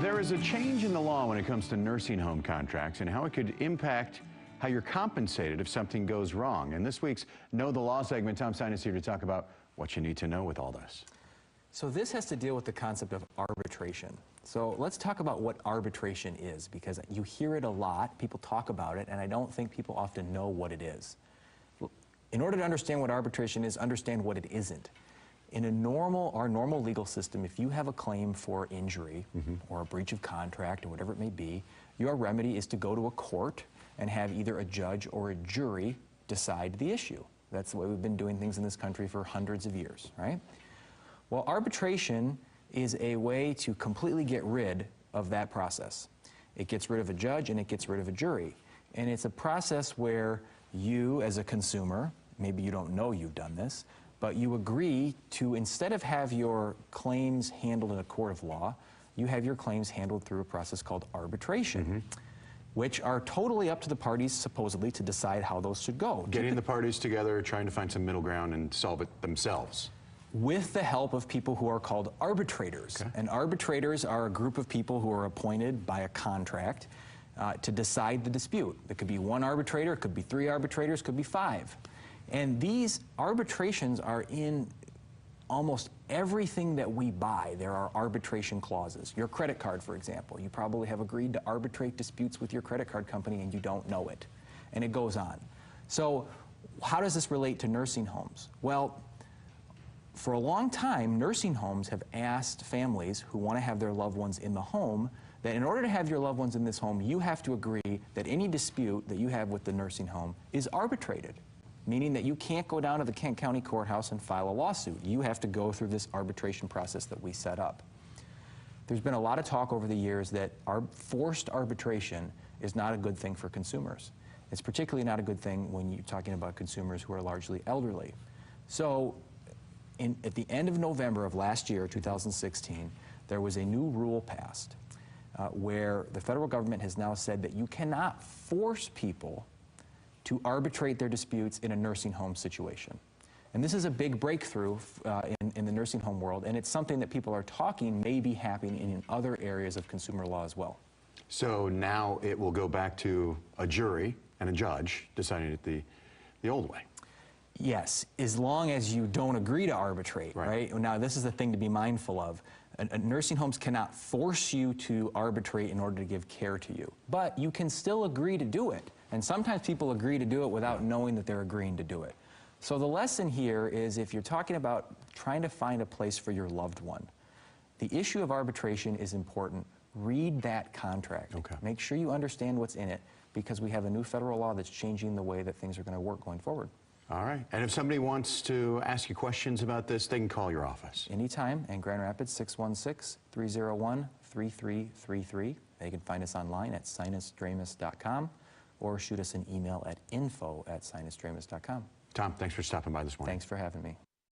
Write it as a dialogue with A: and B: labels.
A: There is a change in the law when it comes to nursing home contracts and how it could impact how you're compensated if something goes wrong. In this week's Know the Law segment, Tom Sinas here to talk about what you need to know with all this.
B: So this has to deal with the concept of arbitration. So let's talk about what arbitration is, because you hear it a lot, people talk about it, and I don't think people often know what it is. In order to understand what arbitration is, understand what it isn't. In our normal legal system, if you have a claim for injury or a breach of contract or whatever it may be, your remedy is to go to a court and have either a judge or a jury decide the issue. That's the way we've been doing things in this country for hundreds of years, right? Well, arbitration is a way to completely get rid of that process. It gets rid of a judge and it gets rid of a jury. And it's a process where you, as a consumer, maybe you don't know you've done this, but you agree to, instead of have your claims handled in a court of law, you have your claims handled through a process called arbitration, which are totally up to the parties, supposedly, to decide how those should go.
A: Getting the parties together, trying to find some middle ground and solve it themselves.
B: With the help of people who are called arbitrators.
A: Okay.
B: And arbitrators are a group of people who are appointed by a contract to decide the dispute. It could be one arbitrator, it could be 3 arbitrators, it could be 5. And these arbitrations are in almost everything that we buy. There are arbitration clauses. Your credit card, for example. You probably have agreed to arbitrate disputes with your credit card company and you don't know it. And it goes on. So how does this relate to nursing homes? Well, for a long time, nursing homes have asked families who want to have their loved ones in the home that in order to have your loved ones in this home, you have to agree that any dispute that you have with the nursing home is arbitrated, meaning that you can't go down to the Kent County Courthouse and file a lawsuit. You have to go through this arbitration process that we set up. There's been a lot of talk over the years that forced arbitration is not a good thing for consumers. It's particularly not a good thing when you're talking about consumers who are largely elderly. So at the end of November of last year, 2016, there was a new rule passed where the federal government has now said that you cannot force people to arbitrate their disputes in a nursing home situation. And this is a big breakthrough in the nursing home world, and it's something that people are talking may be happening in other areas of consumer law as well.
A: So now it will go back to a jury and a judge deciding it the old way.
B: Yes, as long as you don't agree to arbitrate, right? Now, this is the thing to be mindful of. Nursing homes cannot force you to arbitrate in order to give care to you, but you can still agree to do it. And sometimes people agree to do it without knowing that they're agreeing to do it. So the lesson here is, if you're talking about trying to find a place for your loved one, the issue of arbitration is important. Read that contract.
A: Okay.
B: Make sure you understand what's in it, because we have a new federal law that's changing the way that things are going to work going forward.
A: All right. And if somebody wants to ask you questions about this, they can call your office.
B: Anytime, in Grand Rapids, 616-301-3333. They can find us online at sinasdramis.com or shoot us an email at info@sinasdramis.com.
A: Tom, thanks for stopping by this morning.
B: Thanks for having me.